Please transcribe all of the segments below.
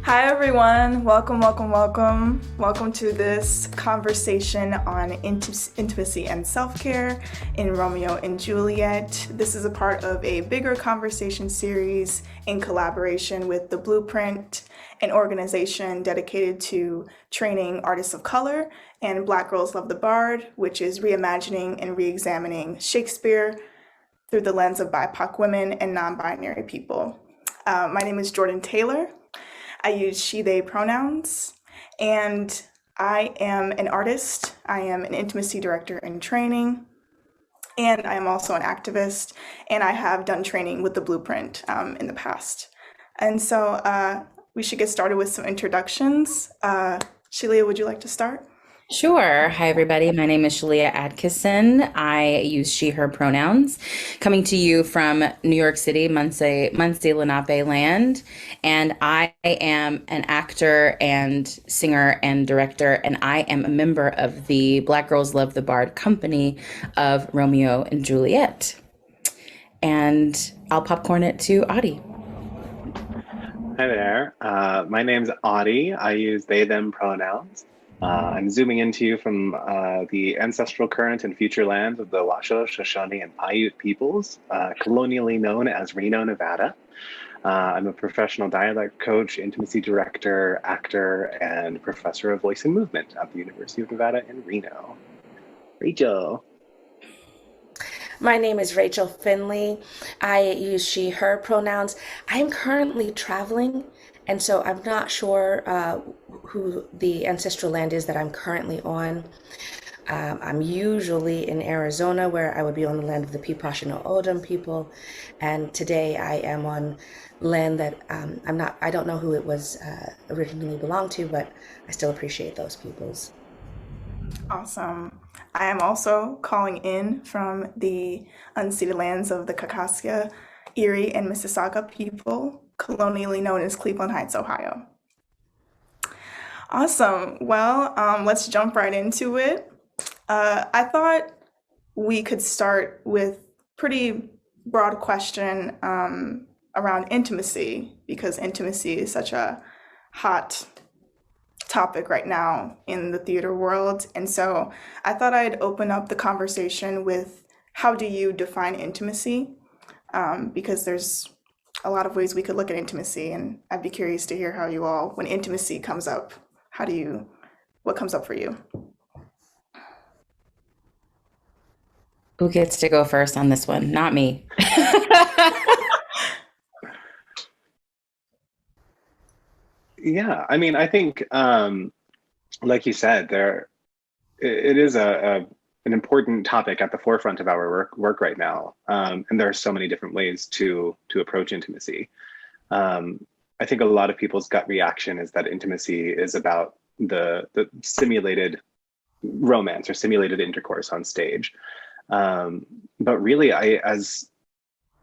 Hi everyone, welcome to this conversation on intimacy and self-care in Romeo and Juliet. This is a part of a bigger conversation series in collaboration with The Blueprint, an organization dedicated to training artists of color, and Black Girls Love the BARD, which is reimagining and re-examining Shakespeare through the lens of BIPOC women and non-binary people. My name is Jordan Taylor. I use she, they pronouns, and I am an artist. I am an intimacy director in training, and I am also an activist, and I have done training with The Blueprint in the past. And so we should get started with some introductions. Shaleah, would you like to start? Sure. Hi, everybody. My name is Shaleah Adkisson. I use she, her pronouns. Coming to you from New York City, Muncie, Lenape land. And I am an actor and singer and director, and I am a member of the Black Girls Love the Bard company of Romeo and Juliet. And I'll popcorn it to Adi. Hi there. My name's Adi. I use they, them pronouns. I'm zooming into you from the ancestral current and future lands of the Washoe, Shoshone, and Paiute peoples, colonially known as Reno, Nevada. I'm a professional dialect coach, intimacy director, actor, and professor of voice and movement at the University of Nevada in Reno. Rachel. My name is Rachel Finley. I use she, her pronouns. I'm currently traveling, and so I'm not sure who the ancestral land is that I'm currently on. I'm usually in Arizona, where I would be on the land of the Piposhino Odom people, and today I am on land that I don't know who it was originally belonged to, but I still appreciate those peoples. Awesome. I am also calling in from the unceded lands of the Kaskaskia, Erie, and Mississauga people, colonially known as Cleveland Heights, Ohio. Awesome. Well, let's jump right into it. I thought we could start with pretty broad question around intimacy, because intimacy is such a hot topic right now in the theater world. And so I thought I'd open up the conversation with, how do you define intimacy? Because there's a lot of ways we could look at intimacy, and I'd be curious to hear how you all, when intimacy comes up, what comes up for you? Who gets to go first on this one? Not me. Yeah, I mean, I think, like you said, it is an important topic at the forefront of our work right now, and there are so many different ways to approach intimacy. I think a lot of people's gut reaction is that intimacy is about the simulated romance or simulated intercourse on stage, but really, as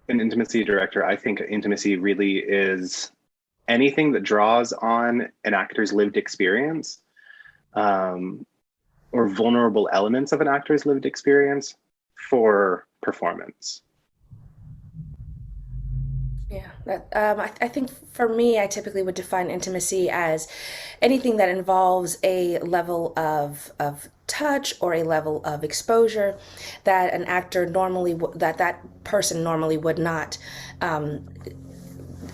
an intimacy director, I think intimacy really is anything that draws on an actor's lived experience, or vulnerable elements of an actor's lived experience for performance. Yeah, I think for me, I typically would define intimacy as anything that involves a level of touch or a level of exposure that an actor normally, that person normally would not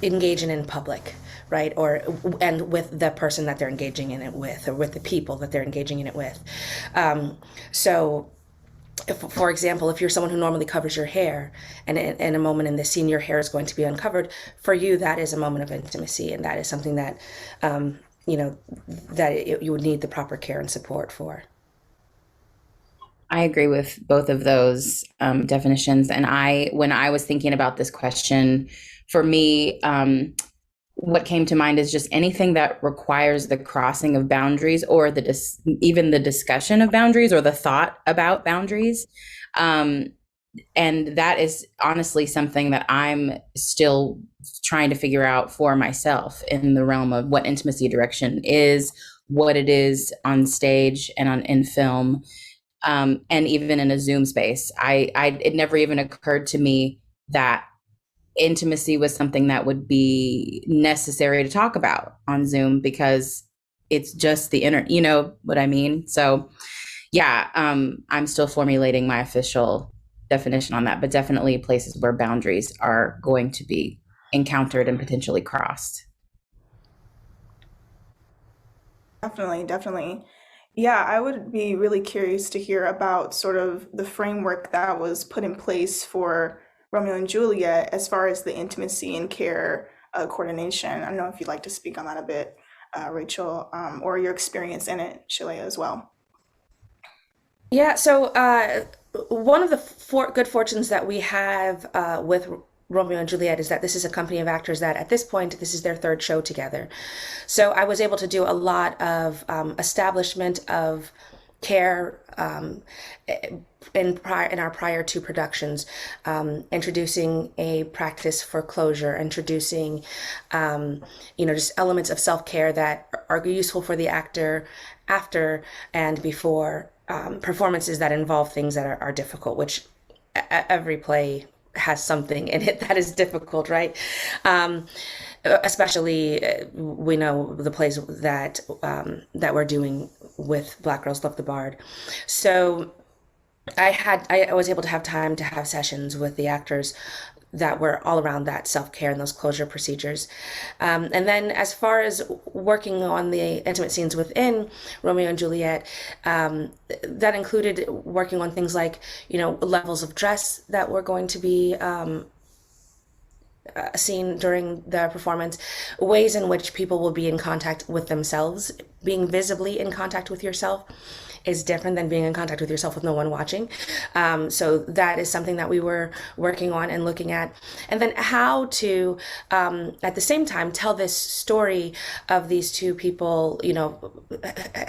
engage in public, right? And with the person that they're engaging in it with, or with the people that they're engaging in it with. So if, for example, if you're someone who normally covers your hair, and in a moment in the scene your hair is going to be uncovered, for you that is a moment of intimacy, and that is something that you would need the proper care and support for. I agree with both of those definitions. And when I was thinking about this question, for me, what came to mind is just anything that requires the crossing of boundaries, or even the discussion of boundaries, or the thought about boundaries. And that is honestly something that I'm still trying to figure out for myself in the realm of what intimacy direction is, what it is on stage and in film, and even in a Zoom space. It never even occurred to me that intimacy was something that would be necessary to talk about on Zoom because it's just the internet, you know what I mean? So yeah, I'm still formulating my official definition on that, but definitely places where boundaries are going to be encountered and potentially crossed. Definitely. Yeah, I would be really curious to hear about sort of the framework that was put in place for Romeo and Juliet as far as the intimacy and care coordination. I don't know if you'd like to speak on that a bit, Rachel, or your experience in it, Shaleah, as well. Yeah, so one of the good fortunes that we have with Romeo and Juliet is that this is a company of actors that at this point, this is their third show together. So I was able to do a lot of establishment of care in our prior two productions, introducing a practice for closure, introducing just elements of self-care that are useful for the actor after and before performances that involve things that are difficult, which every play has something in it that is difficult, right? Especially we know the plays that we're doing with Black Girls Love the Bard. So I was able to have time to have sessions with the actors that were all around that self-care and those closure procedures. And then as far as working on the intimate scenes within Romeo and Juliet, that included working on things like, levels of dress that were going to be seen during the performance, ways in which people will be in contact with themselves. Being visibly in contact with yourself is different than being in contact with yourself with no one watching. So that is something that we were working on and looking at. And then how to, at the same time, tell this story of these two people,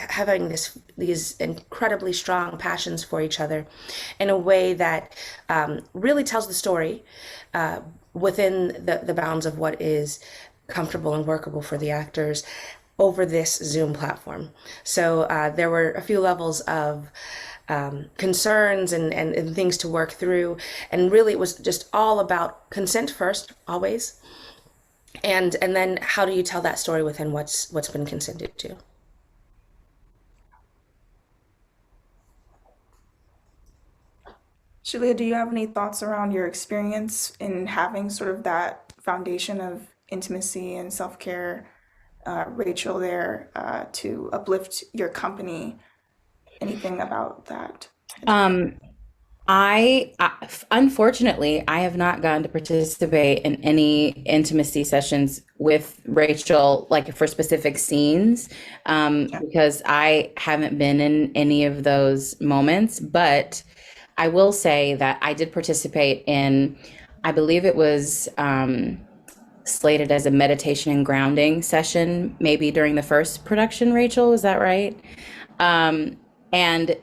having these incredibly strong passions for each other in a way that really tells the story within the bounds of what is comfortable and workable for the actors over this Zoom platform. So there were a few levels of concerns and things to work through. And really it was just all about consent first, always. And then how do you tell that story within what's been consented to? Shaleah, do you have any thoughts around your experience in having sort of that foundation of intimacy and self-care, Rachel, there to uplift your company? Anything about that? I unfortunately I have not gotten to participate in any intimacy sessions with Rachel, like for specific scenes, because I haven't been in any of those moments. But I will say that I did participate in, I believe it was slated as a meditation and grounding session, maybe during the first production. Rachel, is that right? And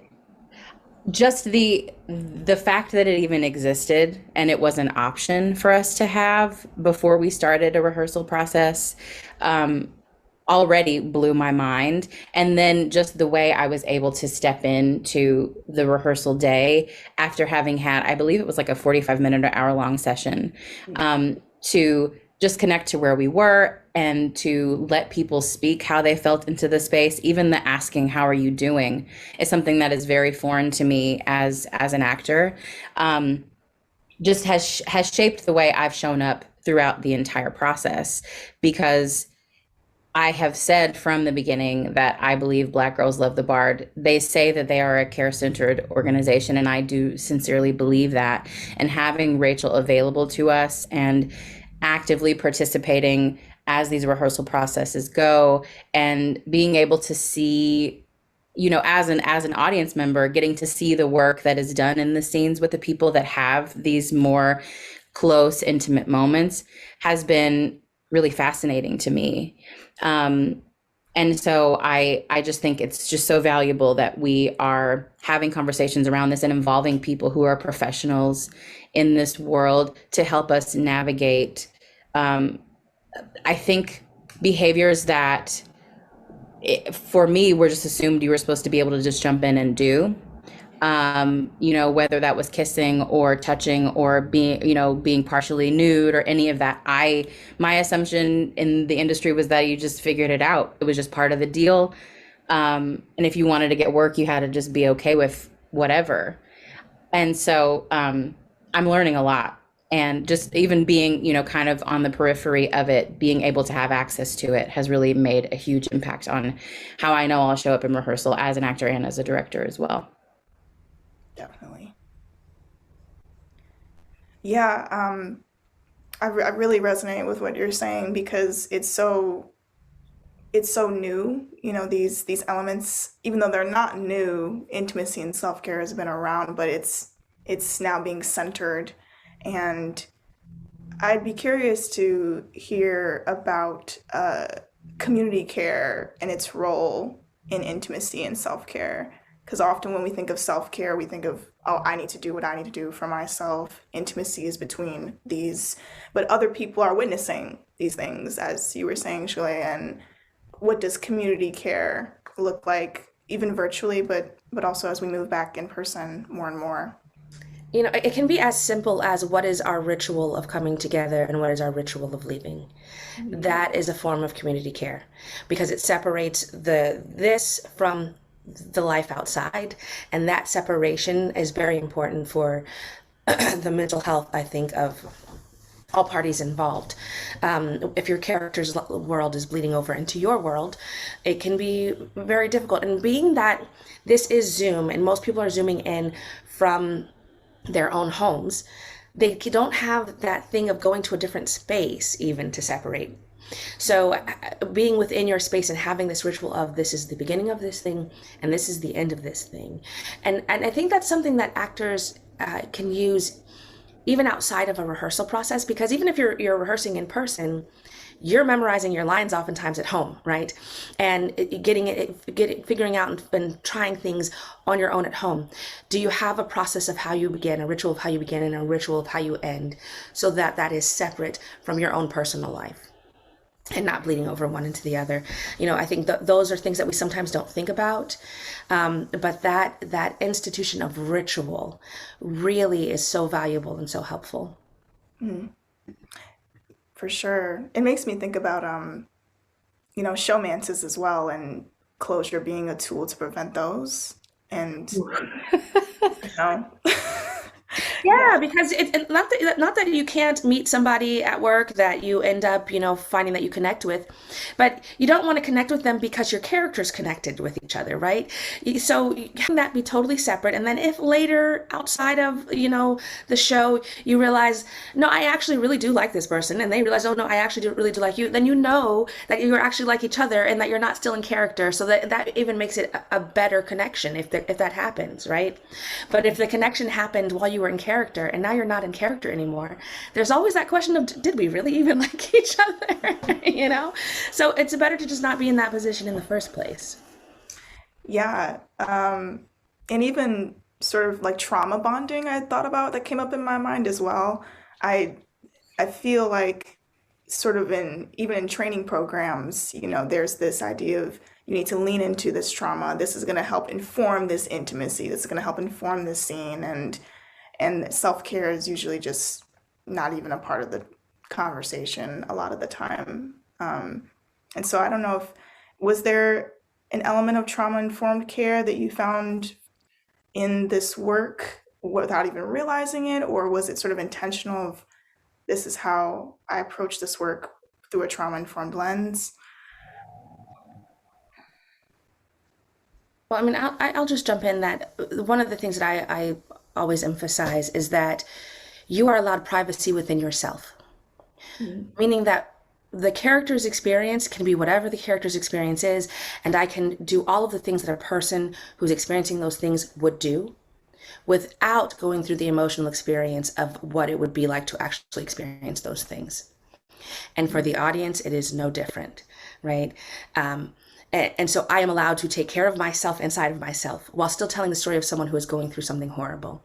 just the fact that it even existed and it was an option for us to have before we started a rehearsal process already blew my mind. And then just the way I was able to step into the rehearsal day after having had, I believe it was like a 45-minute or hour-long session, to just connect to where we were and to let people speak how they felt into the space. Even the asking, how are you doing, is something that is very foreign to me as an actor. Just has shaped the way I've shown up throughout the entire process, because I have said from the beginning that I believe Black Girls Love the Bard. They say that they are a care-centered organization, and I do sincerely believe that. And having Rachel available to us and actively participating as these rehearsal processes go, and being able to see, as an audience member, getting to see the work that is done in the scenes with the people that have these more close, intimate moments has been really fascinating to me. And so I just think it's just so valuable that we are having conversations around this and involving people who are professionals in this world to help us navigate, I think, behaviors that for me were just assumed you were supposed to be able to just jump in and do. whether that was kissing or touching or being partially nude or any of that. My assumption in the industry was that you just figured it out. It was just part of the deal. And if you wanted to get work, you had to just be okay with whatever. And so I'm learning a lot. And just even being, kind of on the periphery of it, being able to have access to it has really made a huge impact on how I know I'll show up in rehearsal as an actor and as a director as well. Definitely. Yeah, I really resonate with what you're saying because it's so new. These elements, even though they're not new, intimacy and self-care has been around, but it's now being centered. And I'd be curious to hear about community care and its role in intimacy and self-care. Because often when we think of self-care, we think of, oh, I need to do what I need to do for myself. Intimacy is between these, but other people are witnessing these things, as you were saying, Shaleah. And what does community care look like, even virtually, but also as we move back in person more and more? It can be as simple as what is our ritual of coming together and what is our ritual of leaving. That is a form of community care because it separates this from the life outside. And that separation is very important for the mental health, I think, of all parties involved. If your character's world is bleeding over into your world, it can be very difficult. And being that this is Zoom and most people are Zooming in from their own homes, they don't have that thing of going to a different space even to separate. So being within your space and having this ritual of this is the beginning of this thing and this is the end of this thing. And I think that's something that actors can use even outside of a rehearsal process, because even if you're rehearsing in person, you're memorizing your lines oftentimes at home, right? And figuring out and trying things on your own at home. Do you have a process of how you begin, a ritual of how you begin, and a ritual of how you end, so that is separate from your own personal life and not bleeding over one into the other? I think those are things that we sometimes don't think about. But that institution of ritual really is so valuable and so helpful. Mm, for sure. It makes me think about, showmances as well, and closure being a tool to prevent those. And, know, Yeah, because it not that you can't meet somebody at work that you end up, finding that you connect with, but you don't want to connect with them because your character's connected with each other, right? So can that be totally separate? And then if later outside of, the show, you realize, no, I actually really do like this person, and they realize, oh no, I actually really do like you, then you know that you're actually like each other and that you're not still in character. So that even makes it a better connection if that happens, right? But if the connection happened while you were in character and now you're not in character anymore, there's always that question of, did we really even like each other? So it's better to just not be in that position in the first place. yeah. And even sort of like trauma bonding, I thought about that came up in my mind as well. I I feel like sort of even in training programs, there's this idea of you need to lean into this trauma. This is going to help inform this intimacy. This is going to help inform this scene, and self-care is usually just not even a part of the conversation a lot of the time. And so I don't know if was there an element of trauma-informed care that you found in this work without even realizing it, or was it sort of intentional of this is how I approach this work through a trauma-informed lens? Well, I mean, I'll just jump in that one of the things that I always emphasize is that you are allowed privacy within yourself, meaning that the character's experience can be whatever the character's experience is, and I can do all of the things that a person who's experiencing those things would do without going through the emotional experience of what it would be like to actually experience those things. And for the audience, it is no different, right? And so I am allowed to take care of myself inside of myself while still telling the story of someone who is going through something horrible.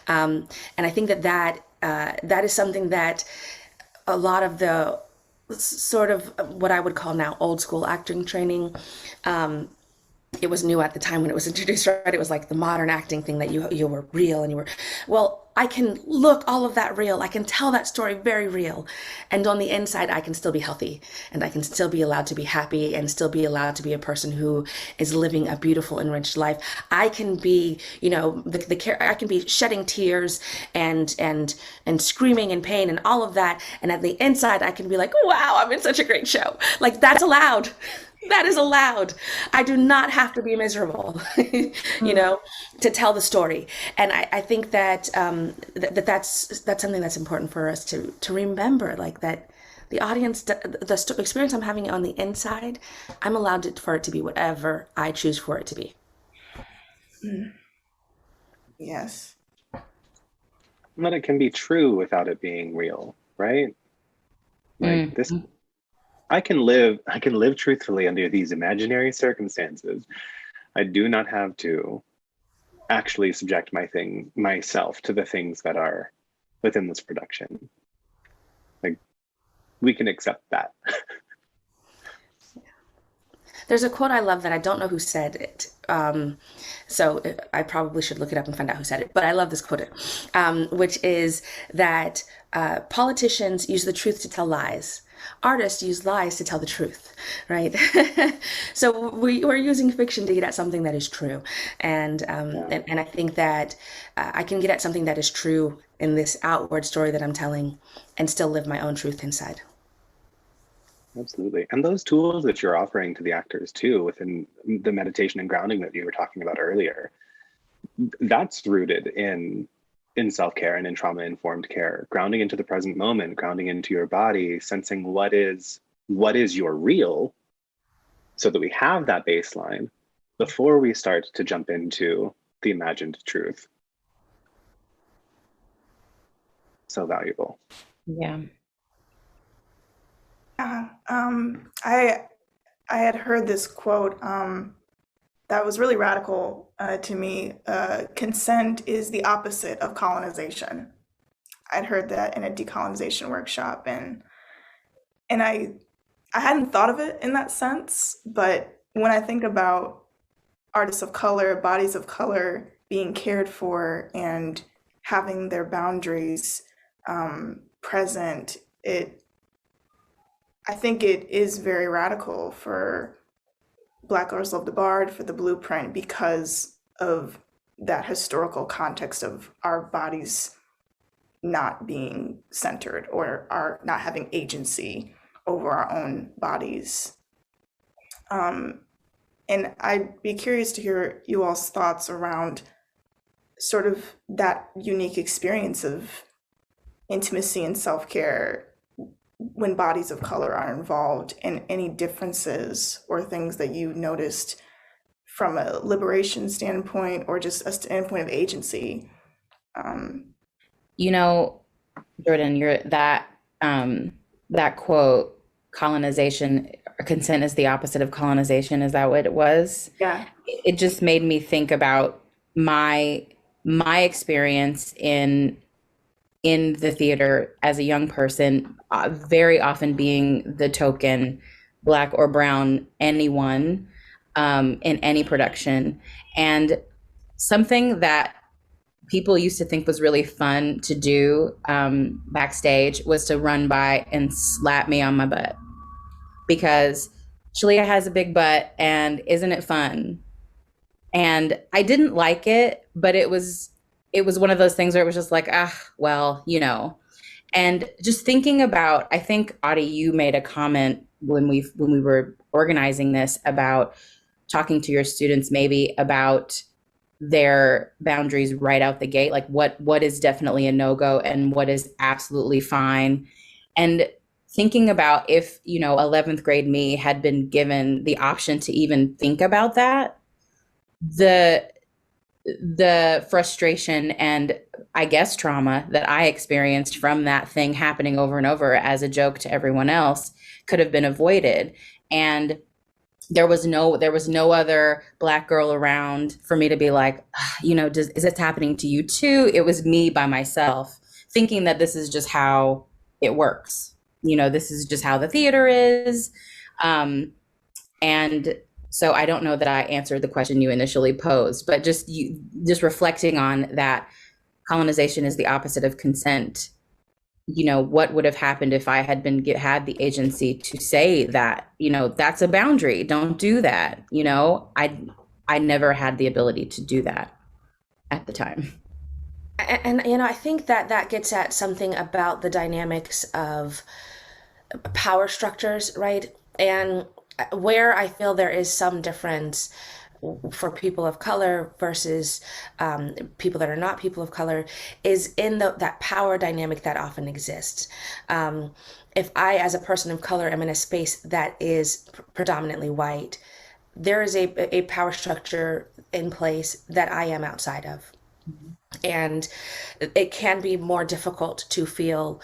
And I think that is something that a lot of the sort of what I would call now old school acting training it was new at the time when it was introduced, right? It was like the modern acting thing that you were real and you were, well, I can look all of that real. I can tell that story very real. And on the inside, I can still be healthy and I can still be allowed to be happy and still be allowed to be a person who is living a beautiful, enriched life. I can be, you know, I can be shedding tears and screaming in pain and all of that. And at the inside, I can be like, wow, I'm in such a great show. Like, that's allowed. That is allowed. I do not have to be miserable, you know, to tell the story. And I think that that's something that's important for us to remember, like that the audience, the experience I'm having on the inside, I'm allowed for it to be whatever I choose for it to be. Yes. But it can be true without it being real, right? Like this, I can live truthfully under these imaginary circumstances. I do not have to actually subject myself to the things that are within this production. Like, we can accept that. There's a quote I love that I don't know who said it. So I probably should look it up and find out who said it. But I love this quote, which is that politicians use the truth to tell lies. Artists use lies to tell the truth, right? So we're using fiction to get at something that is true. And I think that I can get at something that is true in this outward story that I'm telling and still live my own truth inside. Absolutely. And those tools that you're offering to the actors too, within the meditation and grounding that you were talking about earlier, that's rooted in self-care and in trauma-informed care, grounding into the present moment, grounding into your body, sensing what is your real, so that we have that baseline before we start to jump into the imagined truth. So valuable. Yeah. I had heard this quote that was really radical to me. Consent is the opposite of colonization. I'd heard that in a decolonization workshop, and I hadn't thought of it in that sense. But when I think about artists of color, bodies of color being cared for and having their boundaries present, I think it is very radical for Black Girls Love the BARD, for the Blueprint, because of that historical context of our bodies not being centered or our not having agency over our own bodies. And I'd be curious to hear you all's thoughts around sort of that unique experience of intimacy and self-care when bodies of color are involved, and any differences or things that you noticed from a liberation standpoint or just a standpoint of agency. You know, Jordan, that quote, colonization, consent is the opposite of colonization. Is that what it was? Yeah. It just made me think about my experience in the theater as a young person, very often being the token Black or brown anyone in any production. And something that people used to think was really fun to do backstage was to run by and slap me on my butt, because Shaleah has a big butt and isn't it fun? And I didn't like it, but it was one of those things where it was just like, well, you know. And just thinking about, I think, Adi, you made a comment when we were organizing this about talking to your students maybe about their boundaries right out the gate, like what is definitely a no-go and what is absolutely fine. And thinking about if, 11th grade me had been given the option to even think about that, the frustration and I guess trauma that I experienced from that thing happening over and over as a joke to everyone else could have been avoided. And there was no other Black girl around for me to be like, is this happening to you too? It was me by myself thinking that this is just how it works. This is just how the theater is. And So I don't know that I answered the question you initially posed, but just reflecting on that, colonization is the opposite of consent. What would have happened if I had had the agency to say that, that's a boundary, don't do that. I never had the ability to do that at the time. And I think that gets at something about the dynamics of power structures, right? And where I feel there is some difference for people of color versus people that are not people of color is in that power dynamic that often exists. If I, as a person of color, am in a space that is predominantly white, there is a power structure in place that I am outside of. And it can be more difficult to feel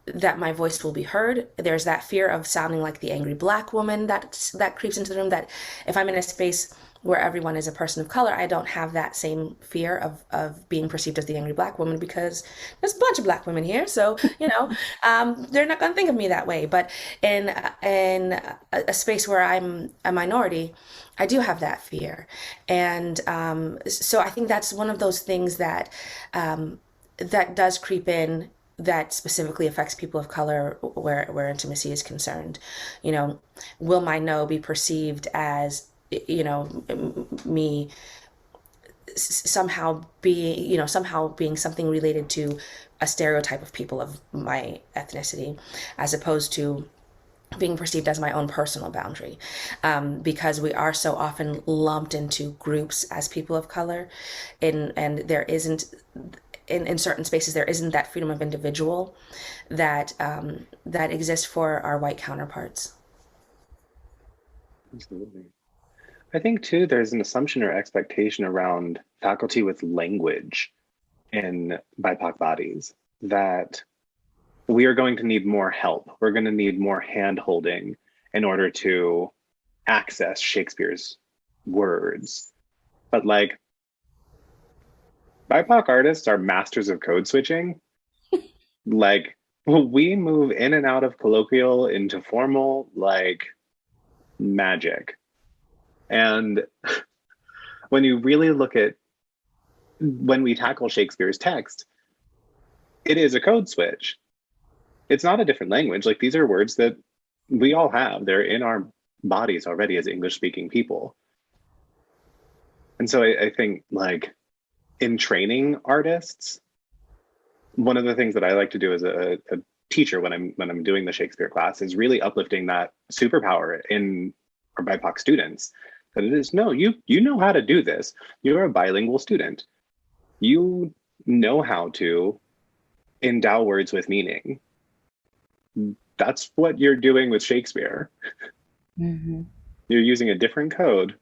that my voice will be heard. There's that fear of sounding like the angry Black woman that creeps into the room, that if I'm in a space where everyone is a person of color, I don't have that same fear of being perceived as the angry Black woman, because there's a bunch of Black women here. So, they're not going to think of me that way. But in a space where I'm a minority, I do have that fear. And so I think that's one of those things that that does creep in, that specifically affects people of color where intimacy is concerned. Will my no be perceived as, me somehow being something related to a stereotype of people of my ethnicity, as opposed to being perceived as my own personal boundary, because we are so often lumped into groups as people of color, and there isn't, in certain spaces, there isn't that freedom of individual that exists for our white counterparts. Absolutely. I think too, there's an assumption or expectation around faculty with language in BIPOC bodies that we are going to need more help. We're going to need more hand-holding in order to access Shakespeare's words. But like, BIPOC artists are masters of code switching. Like, we move in and out of colloquial into formal like magic. And when you really look at, when we tackle Shakespeare's text, it is a code switch. It's not a different language. Like, these are words that we all have. They're in our bodies already as English-speaking people. And so I think, like, in training artists, one of the things that I like to do as a teacher when I'm doing the Shakespeare class is really uplifting that superpower in our BIPOC students. That it is, no, you know how to do this. You're a bilingual student. You know how to endow words with meaning. That's what you're doing with Shakespeare. Mm-hmm. You're using a different code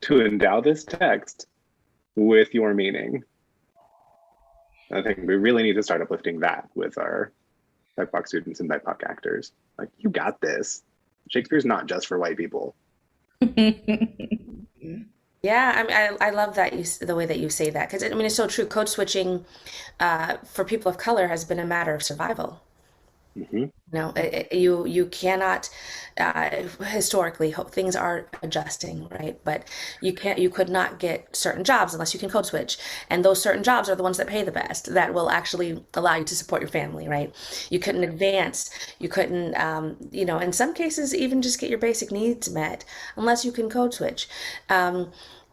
to endow this text with your meaning. I think we really need to start uplifting that with our BIPOC students and BIPOC actors. Like, you got this. Shakespeare's not just for white people. Yeah, I mean, I love that the way that you say that, because it's so true. Code switching for people of color has been a matter of survival. Mm-hmm. You cannot, historically, things are adjusting, right? But you could not get certain jobs unless you can code switch. And those certain jobs are the ones that pay the best, that will actually allow you to support your family, right? You couldn't advance, you couldn't, in some cases, even just get your basic needs met unless you can code switch.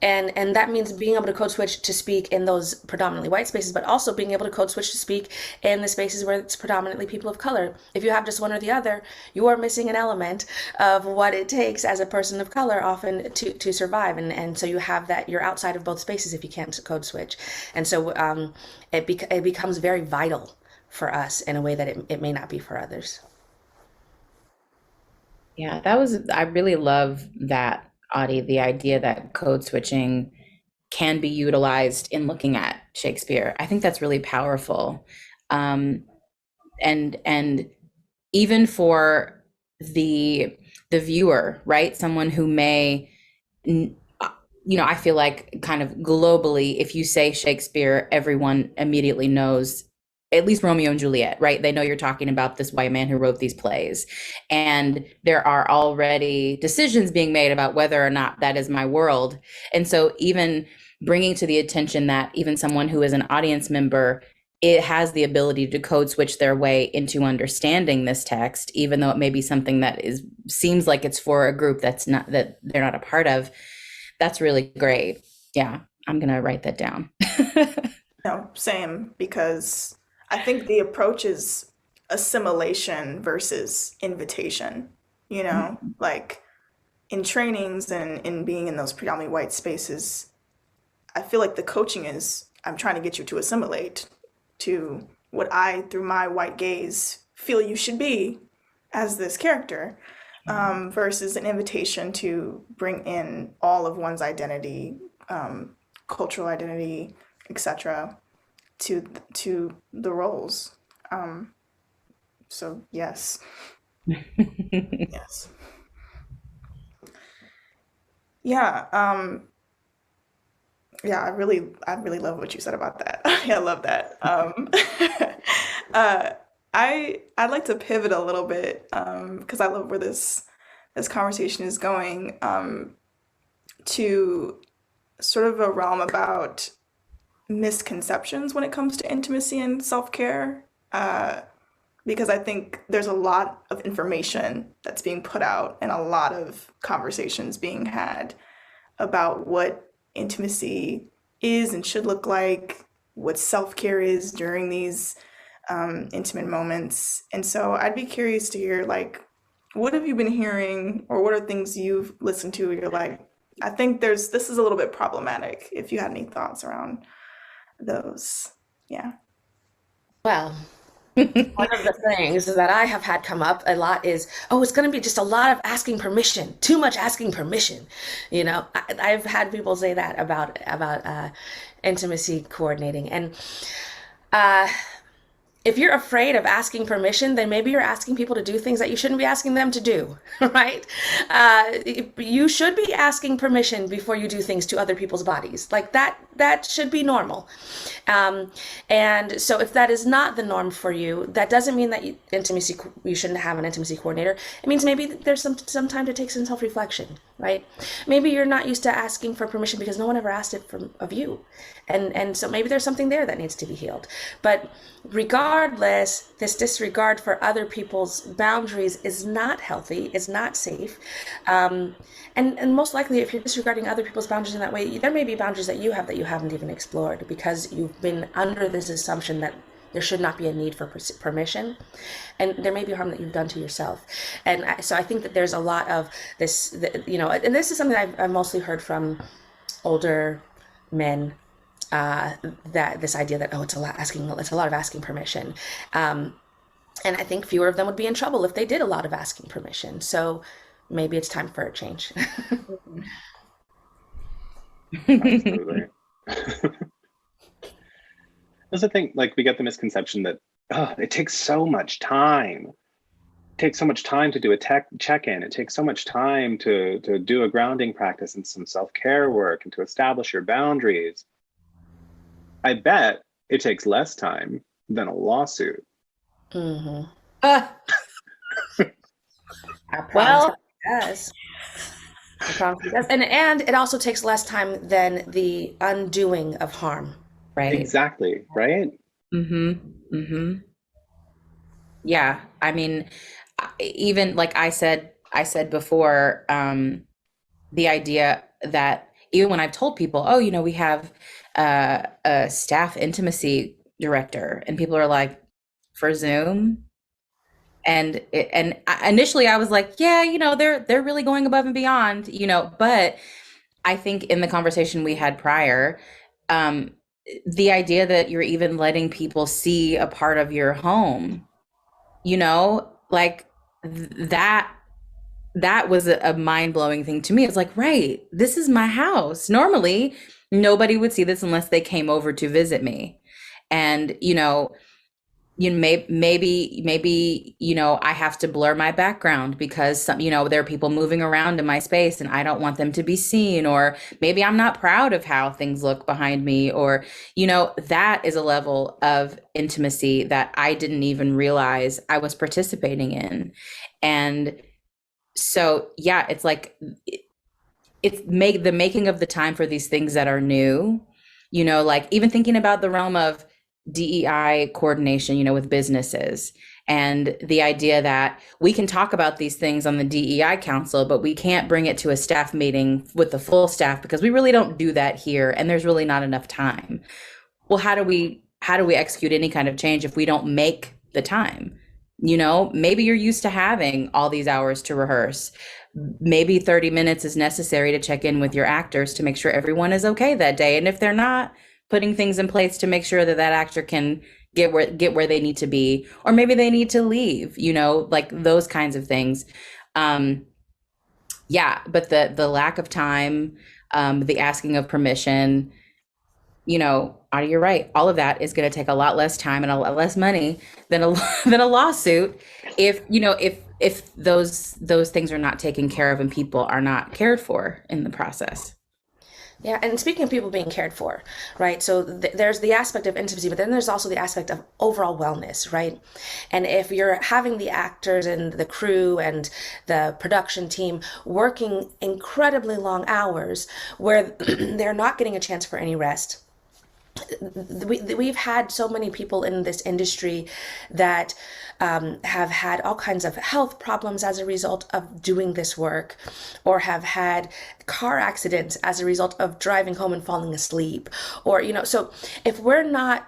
And that means being able to code switch to speak in those predominantly white spaces, but also being able to code switch to speak in the spaces where it's predominantly people of color. If you have just one or the other, you are missing an element of what it takes as a person of color often to survive. And so you have that, you're outside of both spaces if you can't code switch. And so it becomes very vital for us in a way that it may not be for others. Yeah, I really love that, Adi, the idea that code switching can be utilized in looking at Shakespeare. I think that's really powerful. And even for the viewer, right? Someone who may, I feel like kind of globally, if you say Shakespeare, everyone immediately knows at least Romeo and Juliet, right? They know you're talking about this white man who wrote these plays. And there are already decisions being made about whether or not that is my world. And so even bringing to the attention that even someone who is an audience member, it has the ability to code switch their way into understanding this text, even though it may be something that seems like it's for a group that they're not a part of. That's really great. Yeah, I'm gonna write that down. No, same, because I think the approach is assimilation versus invitation. Like in trainings and in being in those predominantly white spaces, I feel like the coaching is I'm trying to get you to assimilate to what I, through my white gaze, feel you should be as this character, versus an invitation to bring in all of one's identity, cultural identity, etc., to the roles. So yes, yes, yeah. Yeah, I really love what you said about that. I love that. I'd like to pivot a little bit, because I love where this conversation is going, to sort of a realm about misconceptions when it comes to intimacy and self-care, because I think there's a lot of information that's being put out and a lot of conversations being had about what intimacy is and should look like, what self-care is during these intimate moments. And so I'd be curious to hear, like, what have you been hearing, or what are things you've listened to where you're like, I think this is a little bit problematic, if you had any thoughts around those. Yeah. Well, one of the things that I have had come up a lot is, it's going to be just a lot of asking permission, too much asking permission. I've had people say that about intimacy coordinating. And if you're afraid of asking permission, then maybe you're asking people to do things that you shouldn't be asking them to do, right? You should be asking permission before you do things to other people's bodies. Like that should be normal. And so if that is not the norm for you, that doesn't mean that you shouldn't have an intimacy coordinator. It means maybe there's some time to take some self-reflection, right? Maybe you're not used to asking for permission because no one ever asked it of you. And so maybe there's something there that needs to be healed. But regardless, this disregard for other people's boundaries is not healthy, is not safe. And most likely, if you're disregarding other people's boundaries in that way, there may be boundaries that you haven't even explored because you've been under this assumption that there should not be a need for permission, and there may be harm that you've done to yourself. And so I think that there's a lot of this, and this is something I've mostly heard from older men, that this idea that, it's a lot of asking permission. And I think fewer of them would be in trouble if they did a lot of asking permission. So maybe it's time for a change. Absolutely. That's the thing, like, we get the misconception that it takes so much time. It takes so much time to do a check-in. It takes so much time to do a grounding practice and some self-care work and to establish your boundaries. I bet it takes less time than a lawsuit. Mm-hmm. Well, yes. And it also takes less time than the undoing of harm. right. Exactly, right? Mm-hmm. Mm-hmm. Yeah. I mean, even like I said before, the idea that even when I've told people, we have a staff intimacy director, and people are like, for Zoom. And initially I was like, yeah, they're really going above and beyond, but I think in the conversation we had prior, the idea that you're even letting people see a part of your home, like that was a mind-blowing thing to me. It's like, right, this is my house. Normally, nobody would see this unless they came over to visit me. And, maybe, I have to blur my background because there are people moving around in my space and I don't want them to be seen, or maybe I'm not proud of how things look behind me, or, that is a level of intimacy that I didn't even realize I was participating in. And so, yeah, it's like, the making of the time for these things that are new, like even thinking about the realm of DEI coordination, with businesses, and the idea that we can talk about these things on the DEI council, but we can't bring it to a staff meeting with the full staff because we really don't do that here. And there's really not enough time. Well, how do we execute any kind of change if we don't make the time? Maybe you're used to having all these hours to rehearse. Maybe 30 minutes is necessary to check in with your actors to make sure everyone is okay that day. And if they're not, putting things in place to make sure that that actor can get where they need to be, or maybe they need to leave, like those kinds of things. Yeah, but the lack of time, the asking of permission, Adi, you're right. All of that is going to take a lot less time and a lot less money than a than a lawsuit if those things are not taken care of and people are not cared for in the process. Yeah, and speaking of people being cared for, right? So there's the aspect of intimacy, but then there's also the aspect of overall wellness, right? And if you're having the actors and the crew and the production team working incredibly long hours where they're not getting a chance for any rest, we've had so many people in this industry that have had all kinds of health problems as a result of doing this work, or have had car accidents as a result of driving home and falling asleep, or so if we're not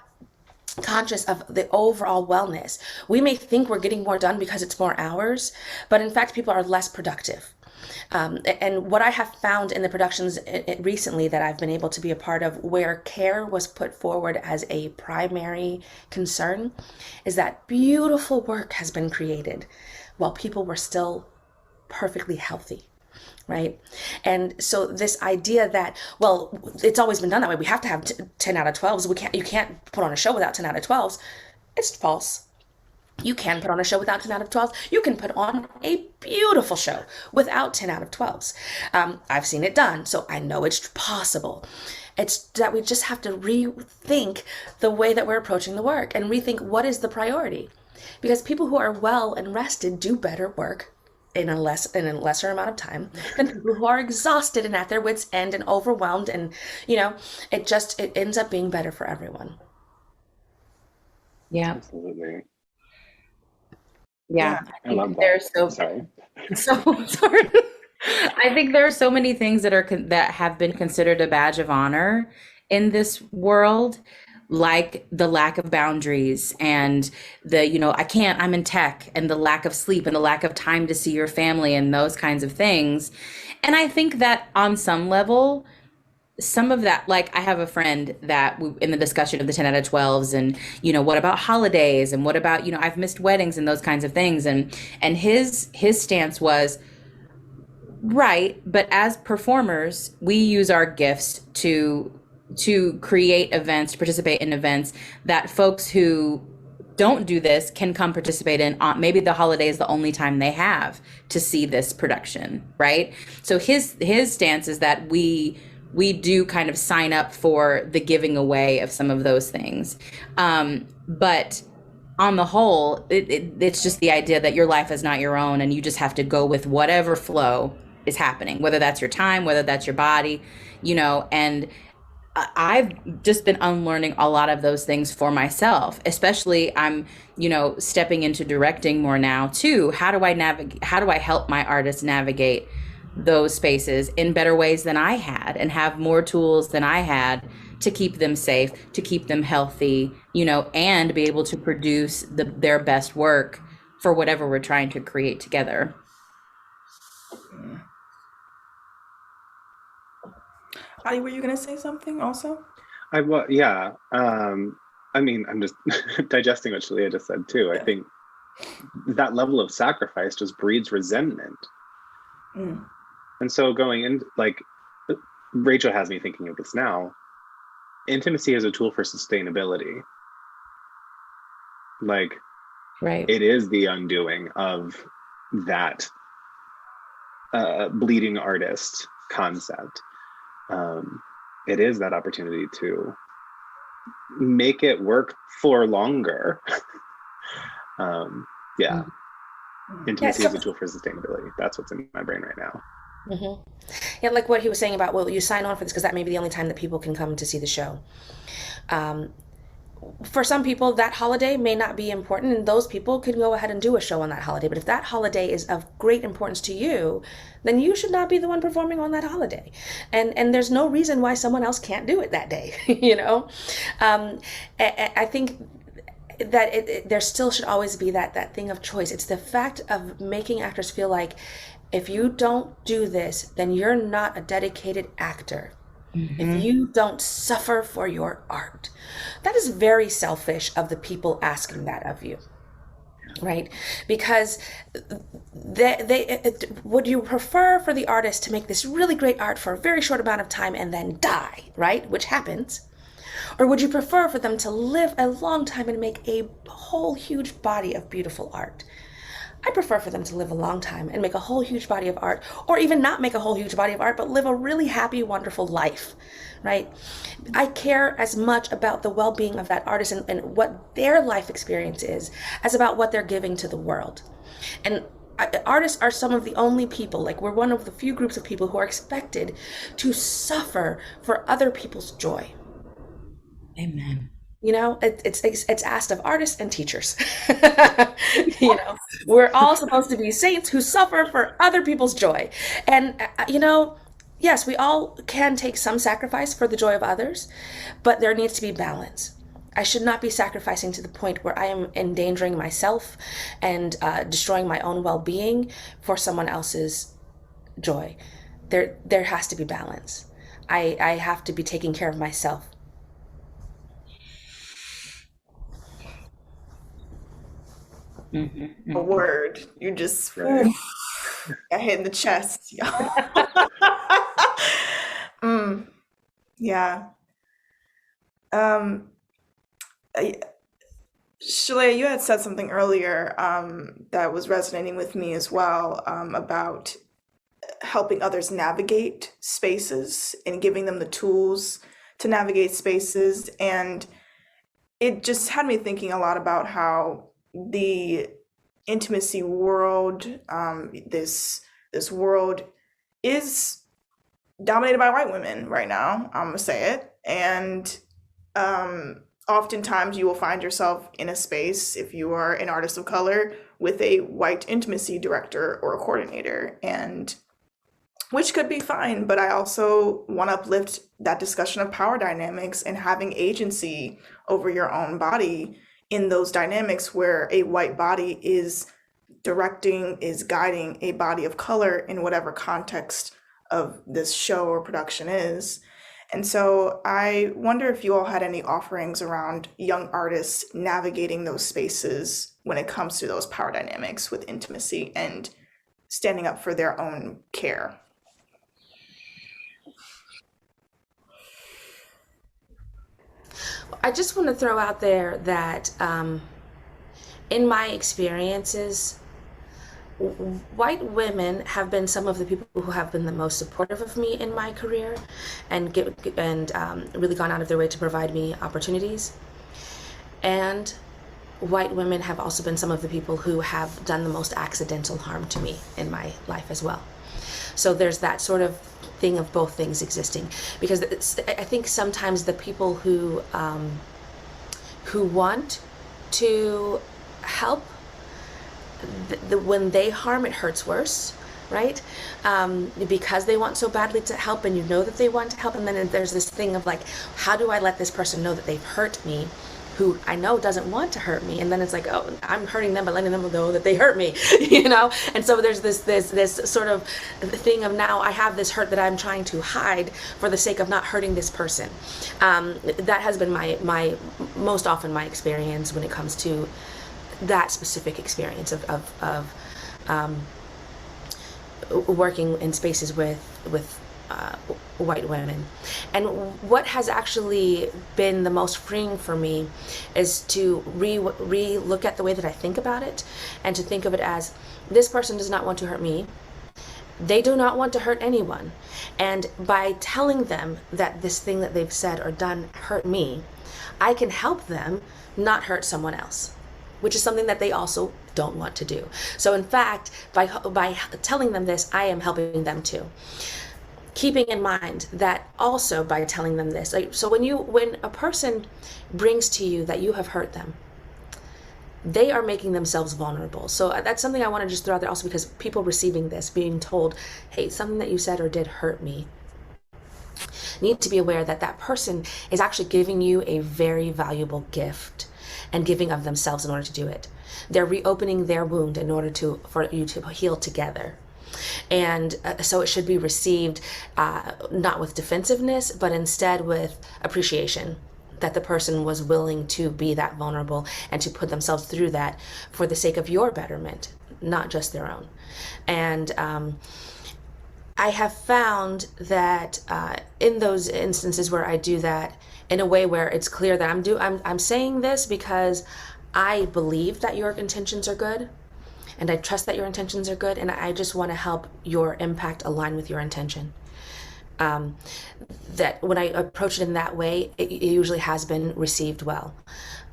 conscious of the overall wellness, we may think we're getting more done because it's more hours, but in fact people are less productive. And what I have found in the productions recently that I've been able to be a part of, where care was put forward as a primary concern, is that beautiful work has been created while people were still perfectly healthy. Right. And so this idea that, well, it's always been done that way. We have to have 10 out of 12s. You can't put on a show without 10 out of 12s. It's false. You can put on a show without 10 out of 12s. You can put on a beautiful show without 10 out of 12s. I've seen it done, so I know it's possible. It's that we just have to rethink the way that we're approaching the work and rethink what is the priority. Because people who are well and rested do better work in a lesser amount of time than people who are exhausted and at their wits' end and overwhelmed, and it ends up being better for everyone. Yeah, Absolutely. yeah. I love that. There's Sorry. sorry. I think there are so many things that have been considered a badge of honor in this world, like the lack of boundaries and I'm in tech, and the lack of sleep and the lack of time to see your family and those kinds of things. And I think that on some level, some of that, like I have a friend that in the discussion of the 10 out of 12s, and what about holidays, and what about I've missed weddings and those kinds of things, and his stance was, right, but as performers we use our gifts to create events, to participate in events that folks who don't do this can come participate in. Maybe the holiday is the only time they have to see this production, right? So his stance is that we do kind of sign up for the giving away of some of those things. But on the whole, it's just the idea that your life is not your own, and you just have to go with whatever flow is happening, whether that's your time, whether that's your body, and I've just been unlearning a lot of those things for myself. Especially I'm, stepping into directing more now too. How do I help my artists navigate those spaces in better ways than I had, and have more tools than I had to keep them safe, to keep them healthy, and be able to produce their best work for whatever we're trying to create together. Adi, were you going to say something also? Yeah. I mean, I'm just digesting what Shaleah just said too. I think that level of sacrifice just breeds resentment. And so going in, like Rachel has me thinking of this now, intimacy is a tool for sustainability. Like, Right. it is the undoing of that bleeding artist concept. It is that opportunity to make it work for longer. Yeah. Intimacy is a tool for sustainability. That's what's in my brain right now. Mm-hmm. Yeah, like what he was saying about, well, you sign on for this because that may be the only time that people can come to see the show. For some people, that holiday may not be important, and those people can go ahead and do a show on that holiday. But if that holiday is of great importance to you, then you should not be the one performing on that holiday. And there's no reason why someone else can't do it that day, you know? I think that there still should always be that thing of choice. It's the fact of making actors feel like, if you don't do this, then you're not a dedicated actor. If you don't suffer for your art. That is very selfish of the people asking that of you, right? Because would you prefer for the artist to make this really great art for a very short amount of time and then die, right? Which happens. Or would you prefer for them to live a long time and make a whole huge body of beautiful art? I prefer for them to live a long time and make a whole huge body of art, or even not make a whole huge body of art, but live a really happy, wonderful life, right? I care as much about the well-being of that artist and what their life experience is as about what they're giving to the world. And artists are some of the only people, like we're one of the few groups of people who are expected to suffer for other people's joy. Amen. You know, it's asked of artists and teachers. You know, we're all supposed to be saints who suffer for other people's joy. And, you know, yes, we all can take some sacrifice for the joy of others, but there needs to be balance. I should not be sacrificing to the point where I am endangering myself and destroying my own well-being for someone else's joy. There has to be balance. I have to be taking care of myself. A word. You just got hit in the chest. Yeah. Shaleah, you had said something earlier that was resonating with me as well, about helping others navigate spaces and giving them the tools to navigate spaces. And it just had me thinking a lot about how the intimacy world, this world is dominated by white women right now. I'm gonna say it. And oftentimes you will find yourself in a space, if you are an artist of color, with a white intimacy director or a coordinator, and which could be fine, but I also want to uplift that discussion of power dynamics and having agency over your own body in those dynamics where a white body is directing, is guiding a body of color in whatever context of this show or production is. And so I wonder if you all had any offerings around young artists navigating those spaces when it comes to those power dynamics with intimacy and standing up for their own care. I just want to throw out there that in my experiences, white women have been some of the people who have been the most supportive of me in my career and really gone out of their way to provide me opportunities. And white women have also been some of the people who have done the most accidental harm to me in my life as well. So there's that sort of thing of both things existing, because I think sometimes the people who want to help, when they harm, it hurts worse, right? Because they want so badly to help, and you know that they want to help, and then there's this thing of like, how do I let this person know that they've hurt me, who I know doesn't want to hurt me? And then it's like, oh, I'm hurting them by letting them know that they hurt me, you know? And so there's this sort of thing of, now I have this hurt that I'm trying to hide for the sake of not hurting this person. That has been my most often my experience when it comes to that specific experience of working in spaces with white women. And what has actually been the most freeing for me is to re-look at the way that I think about it, and to think of it as, this person does not want to hurt me. They do not want to hurt anyone. And by telling them that this thing that they've said or done hurt me, I can help them not hurt someone else, which is something that they also don't want to do. So in fact, by telling them this, I am helping them too. Keeping in mind that also by telling them this, like, so when a person brings to you that you have hurt them, they are making themselves vulnerable. So that's something I want to just throw out there also, because people receiving this, being told, hey, something that you said or did hurt me, need to be aware that that person is actually giving you a very valuable gift and giving of themselves in order to do it. They're reopening their wound in order for you to heal together. And so it should be received not with defensiveness, but instead with appreciation, that the person was willing to be that vulnerable and to put themselves through that for the sake of your betterment, not just their own. And I have found that in those instances where I do that in a way where it's clear that I'm saying this because I believe that your intentions are good, and I trust that your intentions are good, and I just want to help your impact align with your intention. That when I approach it in that way, it usually has been received well.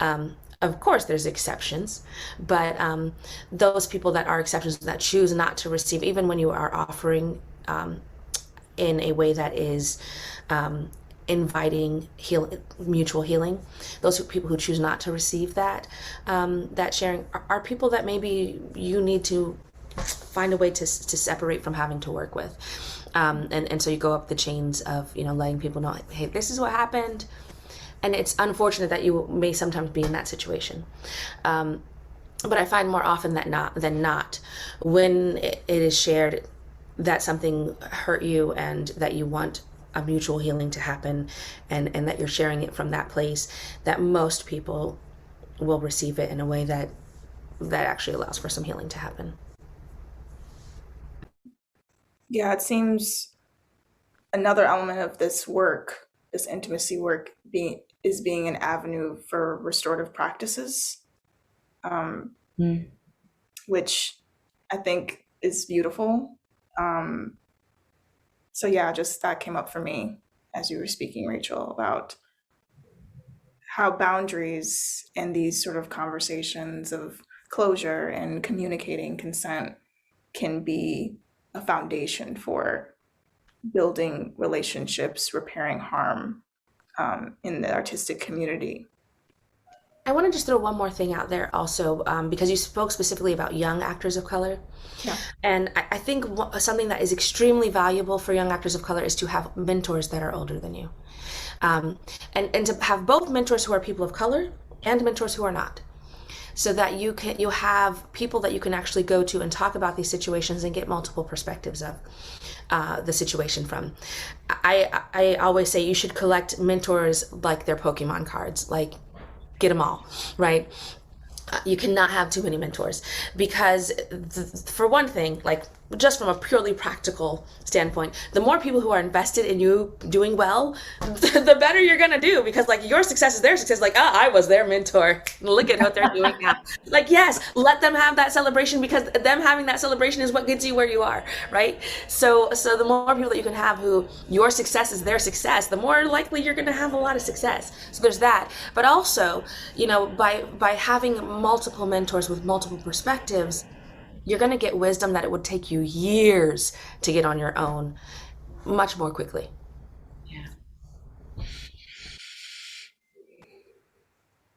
Of course, there's exceptions, but those people that are exceptions, that choose not to receive, even when you are offering in a way that is inviting mutual healing, those people who choose not to receive that sharing are people that maybe you need to find a way to separate from having to work with. And so you go up the chains of, letting people know, hey, this is what happened. And it's unfortunate that you may sometimes be in that situation. But I find more often than not, when it is shared that something hurt you and that you want a mutual healing to happen, and that you're sharing it from that place, that most people will receive it in a way that actually allows for some healing to happen. Yeah, it seems another element of this work, this intimacy work, being an avenue for restorative practices, which I think is beautiful. So yeah, just that came up for me as you were speaking, Rachel, about how boundaries and these sort of conversations of closure and communicating consent can be a foundation for building relationships, repairing harm in the artistic community. I want to just throw one more thing out there also, because you spoke specifically about young actors of color. Yeah. And I think something that is extremely valuable for young actors of color is to have mentors that are older than you. And to have both mentors who are people of color and mentors who are not. So that you have people that you can actually go to and talk about these situations and get multiple perspectives of the situation from. I always say you should collect mentors like their Pokemon cards, like get them all, right? You cannot have too many mentors, because for one thing, like just from a purely practical standpoint, the more people who are invested in you doing well, the better you're gonna do, because like your success is their success. Like, I was their mentor. Look at what they're doing now. Like, yes, let them have that celebration, because them having that celebration is what gets you where you are, right? So the more people that you can have who your success is their success, the more likely you're gonna have a lot of success. So there's that. But also, by having multiple mentors with multiple perspectives, you're going to get wisdom that it would take you years to get on your own much more quickly. Yeah.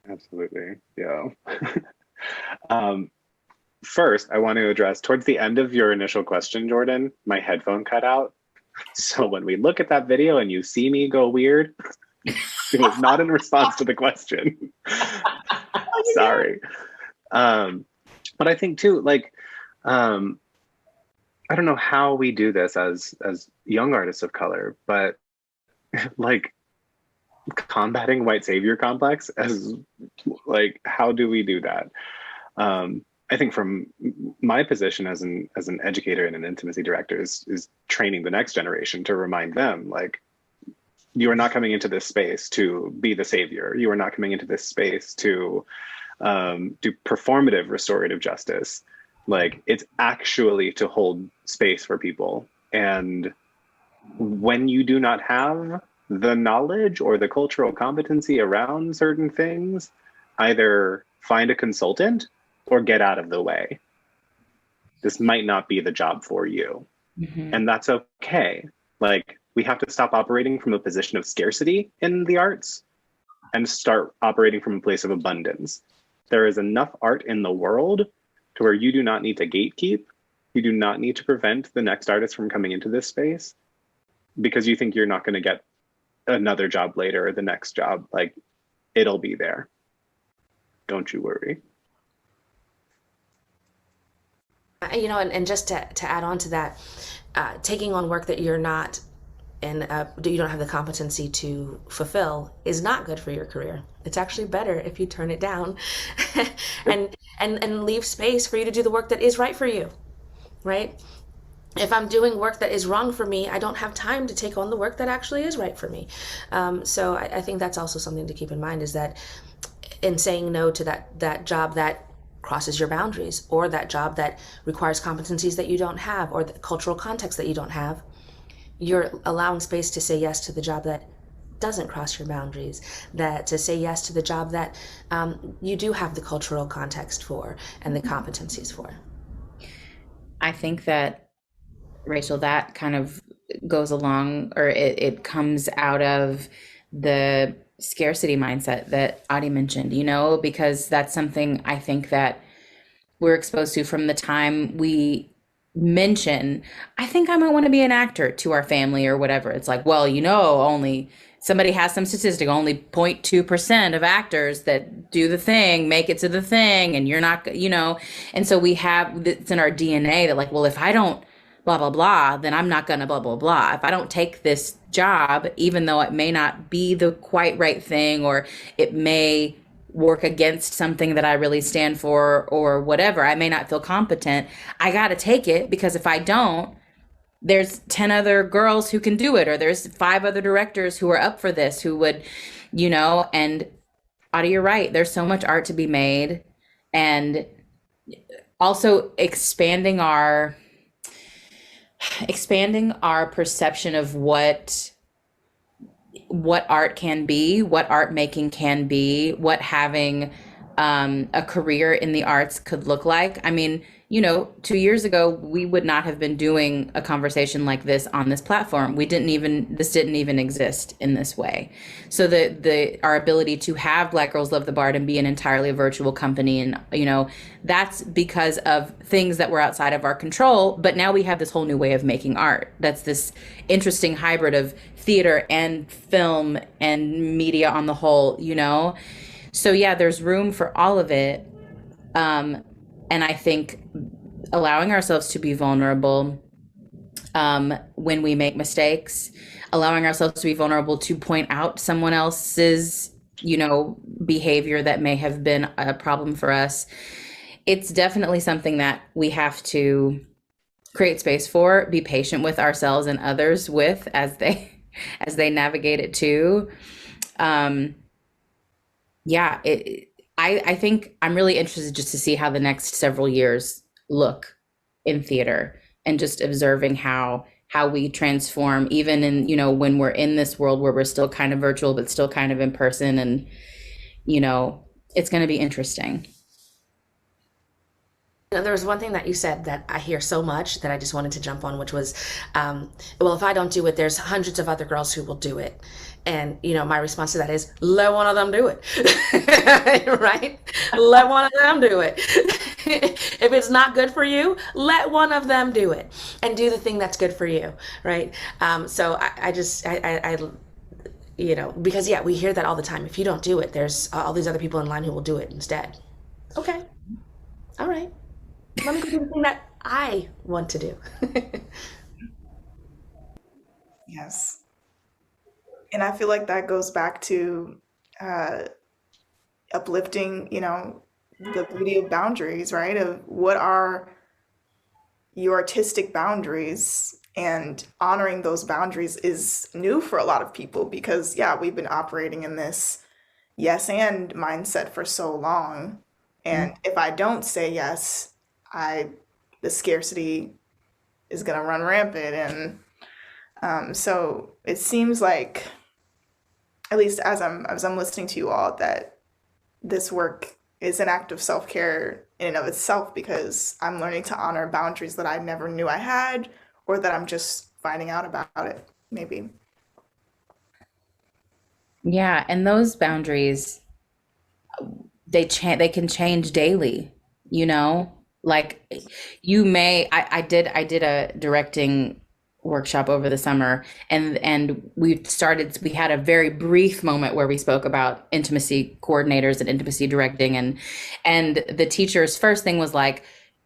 Absolutely. Yeah. First, I want to address, towards the end of your initial question, Jordan, my headphone cut out. So when we look at that video and you see me go weird, it was not in response to the question. Sorry. But I think too, like, I don't know how we do this as young artists of color, but like combating white savior complex, as like, how do we do that? I think from my position as an educator and an intimacy director is training the next generation to remind them, like, you are not coming into this space to be the savior. You are not coming into this space to do performative restorative justice. Like, it's actually to hold space for people. And when you do not have the knowledge or the cultural competency around certain things, either find a consultant or get out of the way. This might not be the job for you. Mm-hmm. And that's okay. Like, we have to stop operating from a position of scarcity in the arts and start operating from a place of abundance. There is enough art in the world to where you do not need to gatekeep. You do not need to prevent the next artist from coming into this space because you think you're not going to get another job later or the next job. Like, it'll be there. Don't you worry. You know, and just to add on to that, taking on work that you're not and you don't have the competency to fulfill is not good for your career. It's actually better if you turn it down and leave space for you to do the work that is right for you, right? If I'm doing work that is wrong for me, I don't have time to take on the work that actually is right for me. So I think that's also something to keep in mind, is that in saying no to that job that crosses your boundaries, or that job that requires competencies that you don't have, or the cultural context that you don't have, you're allowing space to say yes to the job that doesn't cross your boundaries, that to say yes to the job that you do have the cultural context for and the competencies for. I think that, Rachel, that kind of goes along, or it comes out of the scarcity mindset that Adi mentioned, you know, because that's something I think that we're exposed to from the time we mention, I think I might want to be an actor, to our family or whatever. It's like, well, you know, only somebody has some statistic, only 0.2% of actors that do the thing make it to the thing, and you're not, you know. And so we have, it's in our DNA that, like, well, if I don't blah, blah, blah, then I'm not gonna blah, blah, blah. If I don't take this job, even though it may not be the quite right thing, or it may work against something that I really stand for, or whatever, I may not feel competent, I gotta take it, because if I don't, there's 10 other girls who can do it, or there's 5 other directors who are up for this, who would, you know. And Adi, you're right, there's so much art to be made, and also expanding our perception of what art can be, what art making can be, what having a career in the arts could look like. I mean, you know, 2 years ago, we would not have been doing a conversation like this on this platform. This didn't even exist in this way. So our ability to have Black Girls Love the BARD and be an entirely virtual company, and, you know, that's because of things that were outside of our control. But now we have this whole new way of making art. That's this interesting hybrid of theater and film and media on the whole, you know? So yeah, there's room for all of it. And I think allowing ourselves to be vulnerable when we make mistakes, allowing ourselves to be vulnerable to point out someone else's, you know, behavior that may have been a problem for us. It's definitely something that we have to create space for, be patient with ourselves and others with, as they navigate it too. Yeah, I think I'm really interested just to see how the next several years look in theater, and just observing how we transform, even in, you know, when we're in this world where we're still kind of virtual but still kind of in person. And, you know, it's going to be interesting. You know, there was one thing that you said that I hear so much that I just wanted to jump on, which was, well, if I don't do it, there's hundreds of other girls who will do it. And, you know, my response to that is, let one of them do it. Right? Let one of them do it. If it's not good for you, let one of them do it and do the thing that's good for you. Right? So I you know, because yeah, we hear that all the time. If you don't do it, there's all these other people in line who will do it instead. Okay. All right. Let me go do the thing that I want to do. Yes. And I feel like that goes back to uplifting, you know, the beauty of boundaries, right? Of what are your artistic boundaries, and honoring those boundaries is new for a lot of people because, yeah, we've been operating in this yes and mindset for so long. And if I don't say yes, I the scarcity is gonna run rampant. And so it seems like, at least as I'm listening to you all, that this work is an act of self-care in and of itself because I'm learning to honor boundaries that I never knew I had, or that I'm just finding out about it, maybe. Yeah, and those boundaries, they can change daily, you know? Like I did a directing workshop over the summer, and we had a very brief moment where we spoke about intimacy coordinators and intimacy directing, and the teacher's first thing was like,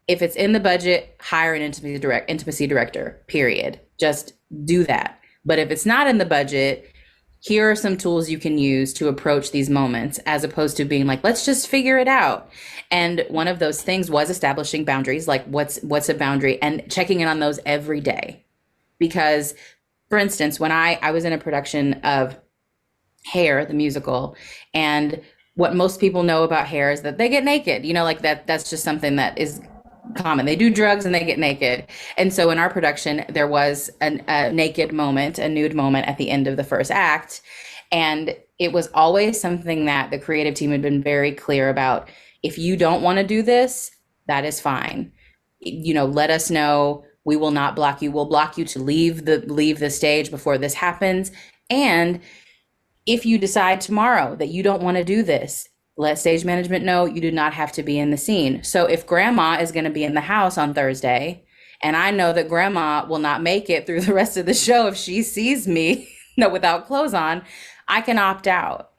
if it's in the budget, hire an intimacy director, period. Just do that. But if it's not in the budget, here are some tools you can use to approach these moments, as opposed to being like, let's just figure it out. And one of those things was establishing boundaries, like what's a boundary, and checking in on those every day. Because, for instance, when I was in a production of Hair, the musical, and what most people know about Hair is that they get naked, like that's just something that is common. They do drugs and they get naked. And so in our production, there was a naked moment, a nude moment at the end of the first act. And it was always something that the creative team had been very clear about. If you don't want to do this, that is fine. Let us know. We will not block you. We'll block you to leave the stage before this happens. And if you decide tomorrow that you don't want to do this, let stage management know you do not have to be in the scene. So if grandma is going to be in the house on Thursday, and I know that grandma will not make it through the rest of the show if she sees me without clothes on, I can opt out.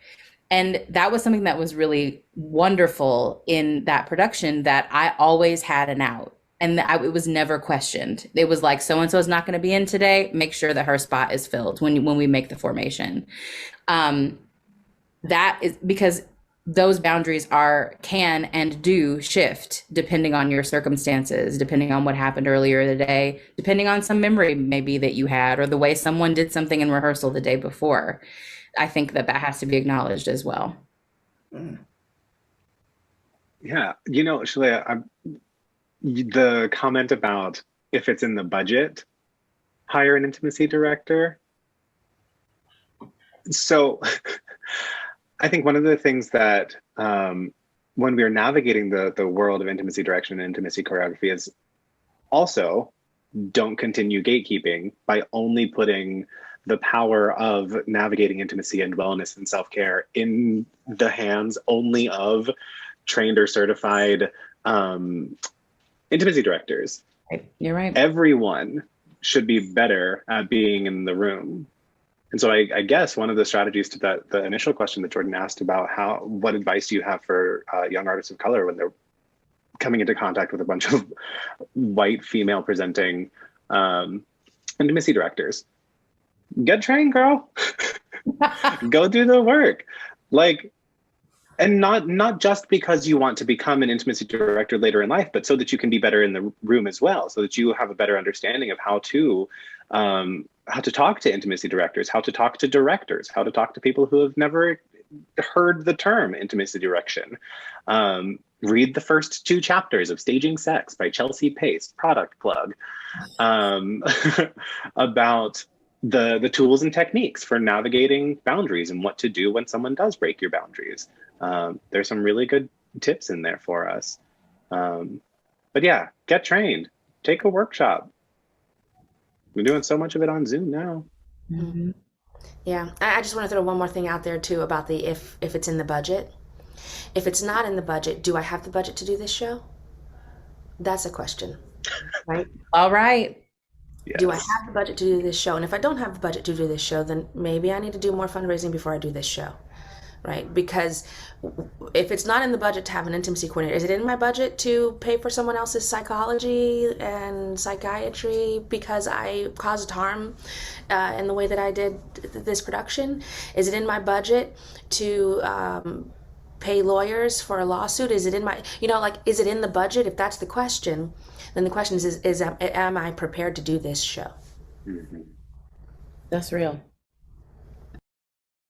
And that was something that was really wonderful in that production, that I always had an out. And it was never questioned. It was like, so-and-so is not going to be in today. Make sure that her spot is filled when we make the formation. That is because those boundaries can and do shift depending on your circumstances, depending on what happened earlier in the day, depending on some memory maybe that you had, or the way someone did something in rehearsal the day before. I think that has to be acknowledged as well. Yeah, Shaleah, the comment about if it's in the budget, hire an intimacy director. So I think one of the things that when we are navigating the world of intimacy direction and intimacy choreography is also don't continue gatekeeping by only putting the power of navigating intimacy and wellness and self-care in the hands only of trained or certified intimacy directors. You're right. Everyone should be better at being in the room. And so I guess one of the strategies to the initial question that Jordan asked about what advice do you have for young artists of color when they're coming into contact with a bunch of white female presenting intimacy directors? Get trained, girl. Go do the work. And not just because you want to become an intimacy director later in life, but so that you can be better in the room as well, so that you have a better understanding of how to talk to intimacy directors, how to talk to directors, how to talk to people who have never heard the term intimacy direction. Read the first 2 chapters of Staging Sex by Chelsea Pace, product plug, about the tools and techniques for navigating boundaries and what to do when someone does break your boundaries. There's some really good tips in there for us. But yeah, get trained, take a workshop. We're doing so much of it on Zoom now. Mm-hmm. Yeah, I just want to throw one more thing out there too about the if it's in the budget. If it's not in the budget, do I have the budget to do this show? That's a question, right? All right. Yes. Do I have the budget to do this show? And if I don't have the budget to do this show, then maybe I need to do more fundraising before I do this show, right? Because if it's not in the budget to have an intimacy coordinator, is it in my budget to pay for someone else's psychology and psychiatry because I caused harm in the way that I did this production? Is it in my budget to pay lawyers for a lawsuit? Is it in my, like, is it in the budget? If that's the question, then the question is am I prepared to do this show? Mm-hmm. That's real.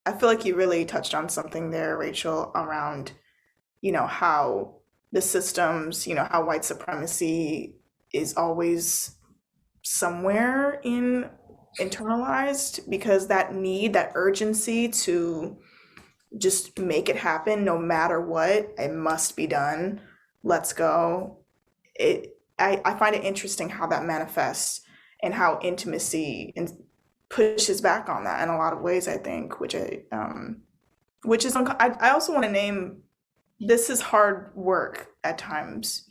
I feel like you really touched on something there, Rachel, around, how the systems, how white supremacy is always somewhere internalized, because that need, that urgency to just make it happen no matter what, it must be done. Let's go. I find it interesting how that manifests and how intimacy pushes back on that in a lot of ways, I think, which is I also want to name, this is hard work at times,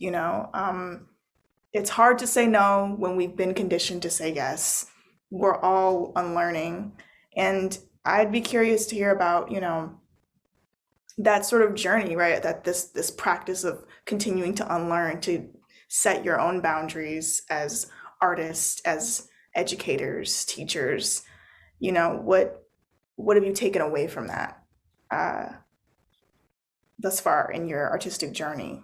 it's hard to say no when we've been conditioned to say yes. We're all unlearning. And I'd be curious to hear about, that sort of journey, right? That this practice of continuing to unlearn, to set your own boundaries as artists, as educators, teachers, what have you taken away from that thus far in your artistic journey?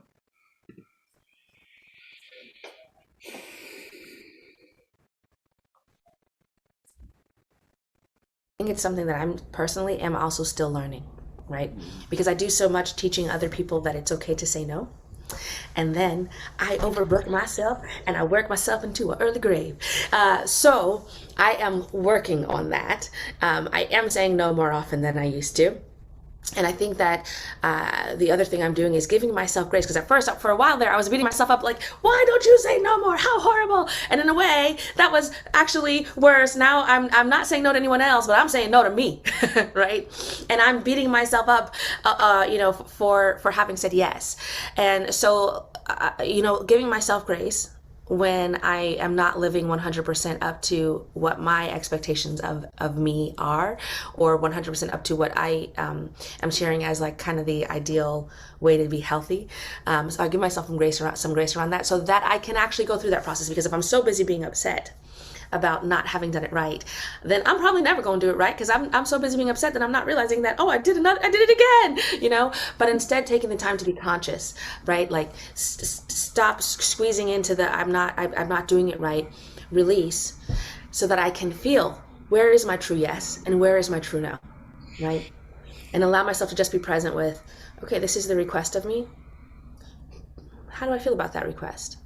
I think it's something that I'm personally am also still learning, right? Because I do so much teaching other people that it's okay to say no. And then I overbook myself and I work myself into an early grave. So I am working on that. I am saying no more often than I used to. And I think that the other thing I'm doing is giving myself grace, because at first, for a while there, I was beating myself up like, why don't you say no more? How horrible. And in a way, that was actually worse. Now I'm not saying no to anyone else, but I'm saying no to me, right? And I'm beating myself up, for having said yes. And so, giving myself grace when I am not living 100% up to what my expectations of me are, or 100% up to what I am sharing as like kind of the ideal way to be healthy. So I give myself some grace around that, so that I can actually go through that process. Because if I'm so busy being upset about not having done it right, then I'm probably never going to do it right, because I'm so busy being upset that I'm not realizing that, I did it again, but instead taking the time to be conscious, right? Like stop squeezing into the I'm not doing it right, release, so that I can feel, where is my true yes and where is my true no, right? And allow myself to just be present with, okay, this is the request of me. How do I feel about that request?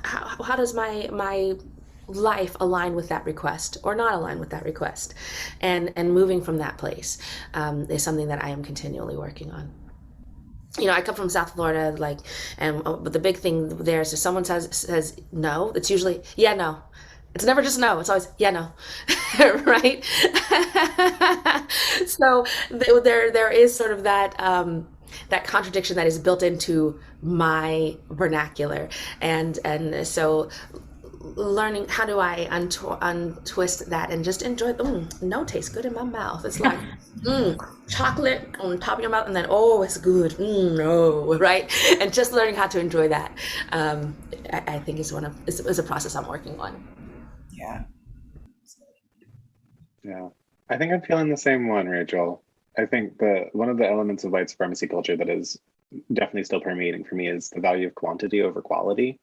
How does my life align with that request or not align with that request? And moving from that place is something that I am continually working on. I come from South Florida, but the big thing there is if someone says no, it's usually, yeah, no. It's never just no. It's always, yeah, no. Right? So there is sort of that contradiction that is built into my vernacular, and so learning how do I untwist that and just enjoy. No tastes good in my mouth. It's like chocolate on top of your mouth, and then it's good. No, right? And just learning how to enjoy that, I think is a process I'm working on. Yeah, I think I'm feeling the same one, Rachel. I think one of the elements of white supremacy culture that is definitely still permeating for me is the value of quantity over quality,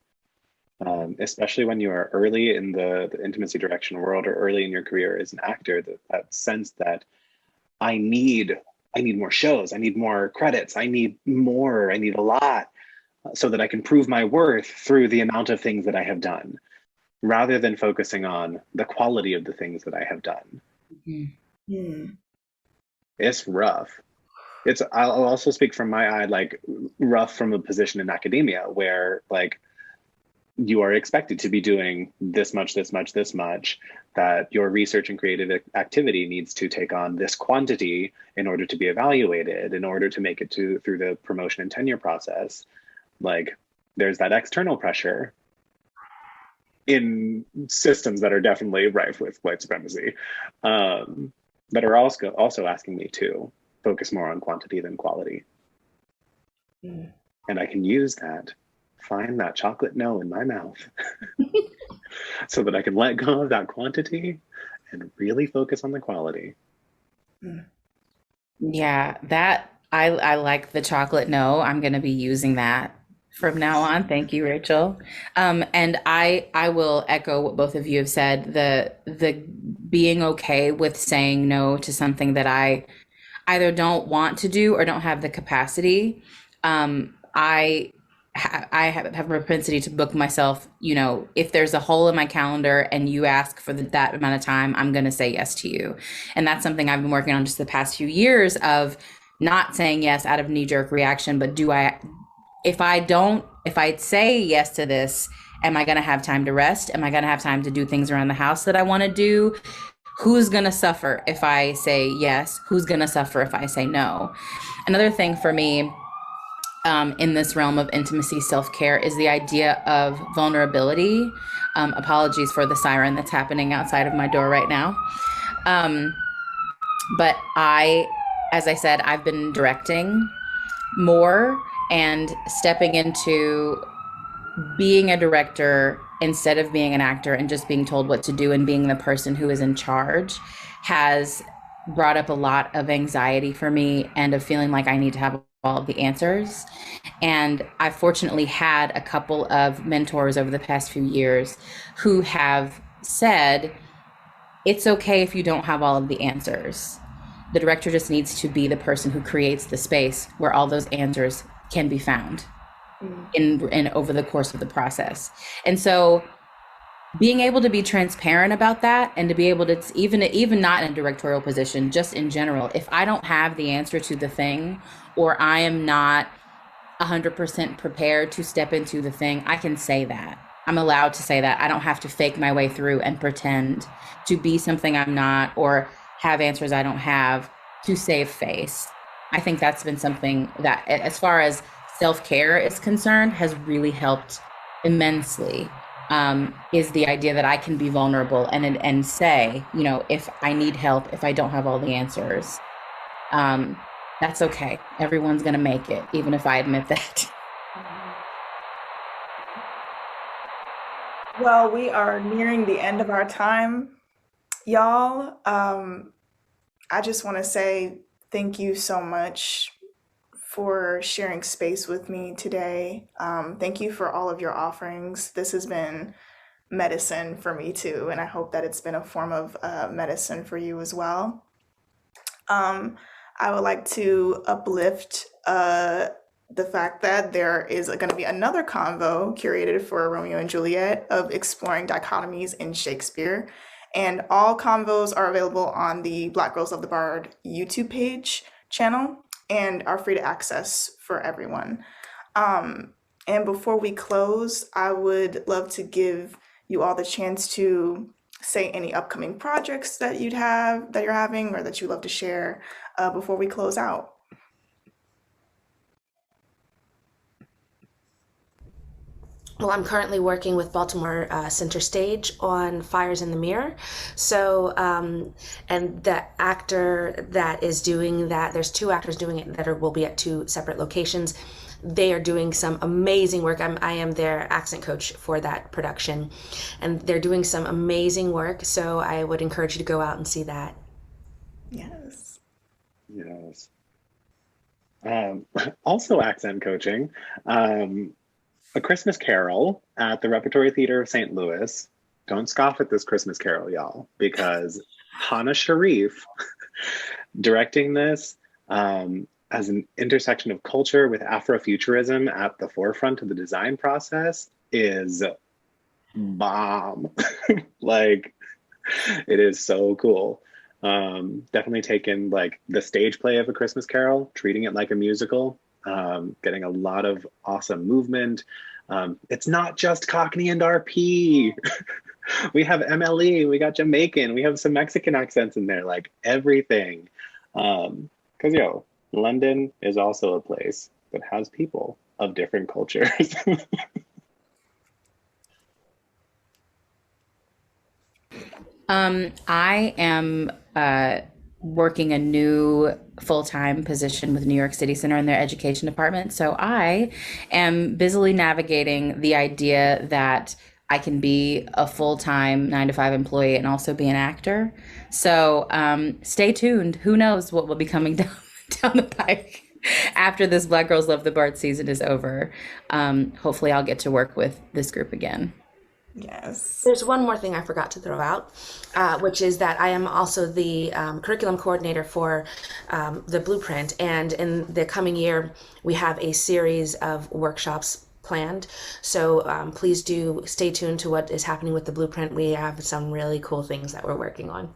especially when you are early in the intimacy direction world, or early in your career as an actor. That sense that I need more shows, I need more credits, I need a lot, so that I can prove my worth through the amount of things that I have done, rather than focusing on the quality of the things that I have done. Mm-hmm. It's rough. I'll also speak from my eye, like rough from a position in academia where like you are expected to be doing this much, that your research and creative activity needs to take on this quantity in order to be evaluated, in order to make it through the promotion and tenure process. Like there's that external pressure in systems that are definitely rife with white supremacy, that are also asking me to focus more on quantity than quality. And I can use that, find that chocolate no in my mouth so that I can let go of that quantity and really focus on the quality. Yeah, that I like the chocolate no. I'm going to be using that from now on. Thank you, Rachel. And I will echo what both of you have said. The being okay with saying no to something that I either don't want to do or don't have the capacity. I have a propensity to book myself, if there's a hole in my calendar and you ask for that amount of time, I'm going to say yes to you. And that's something I've been working on just the past few years of not saying yes out of knee-jerk reaction, but if I say yes to this, am I going to have time to rest? Am I going to have time to do things around the house that I want to do? Who's going to suffer if I say yes? Who's going to suffer if I say no? Another thing for me, in this realm of intimacy, self-care, is the idea of vulnerability. Apologies for the siren that's happening outside of my door right now. But as I said, I've been directing more and stepping into being a director instead of being an actor and just being told what to do and being the person who is in charge has brought up a lot of anxiety for me and of feeling like I need to have all of the answers. And I've fortunately had a couple of mentors over the past few years who have said, it's okay if you don't have all of the answers. The director just needs to be the person who creates the space where all those answers can be found in over the course of the process. And so being able to be transparent about that and to be able to, even not in a directorial position, just in general, if I don't have the answer to the thing, or I am not 100% prepared to step into the thing, I can say that. I'm allowed to say that. I don't have to fake my way through and pretend to be something I'm not or have answers I don't have to save face. I think that's been something that, as far as self-care is concerned, has really helped immensely. Is the idea that I can be vulnerable and say, if I need help, if I don't have all the answers, that's okay. Everyone's going to make it, even if I admit that. Well, we are nearing the end of our time, y'all. I just want to say thank you so much for sharing space with me today. Thank you for all of your offerings. This has been medicine for me too, and I hope that it's been a form of medicine for you as well. I would like to uplift the fact that there is going to be another convo curated for Romeo and Juliet of exploring dichotomies in Shakespeare. And all convos are available on the Black Girls of the BARD YouTube channel and are free to access for everyone. And before we close, I would love to give you all the chance to say any upcoming projects that you're having or that you'd love to share before we close out. Well, I'm currently working with Baltimore Center Stage on Fires in the Mirror. So, and the actor that is doing that, there's two actors doing it that will be at two separate locations. They are doing some amazing work. I am their accent coach for that production, and they're doing some amazing work. So I would encourage you to go out and see that. Yes. Yes. Also accent coaching. A Christmas Carol at the Repertory Theater of St. Louis. Don't scoff at this Christmas Carol, y'all, because Hannah Sharif directing this as an intersection of culture with Afrofuturism at the forefront of the design process is bomb. Like, it is so cool. Definitely taken like the stage play of A Christmas Carol, treating it like a musical. Getting a lot of awesome movement. It's not just Cockney and RP. We have MLE, we got Jamaican, we have some Mexican accents in there, like everything. Because, London is also a place that has people of different cultures. I am working a new full-time position with New York City Center in their education department. So I am busily navigating the idea that I can be a full-time 9-to-5 employee and also be an actor. So stay tuned. Who knows what will be coming down the pike. after this Black Girls Love the BARD season is over, hopefully I'll get to work with this group again. Yes. There's one more thing I forgot to throw out, which is that I am also the curriculum coordinator for the Blueprint. And in the coming year, we have a series of workshops planned. So please do stay tuned to what is happening with the Blueprint. We have some really cool things that we're working on.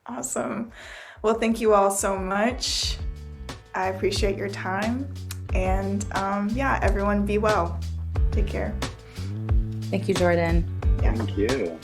Awesome. Well, thank you all so much. I appreciate your time. And yeah, everyone be well. Take care. Thank you, Jordan. Thank you.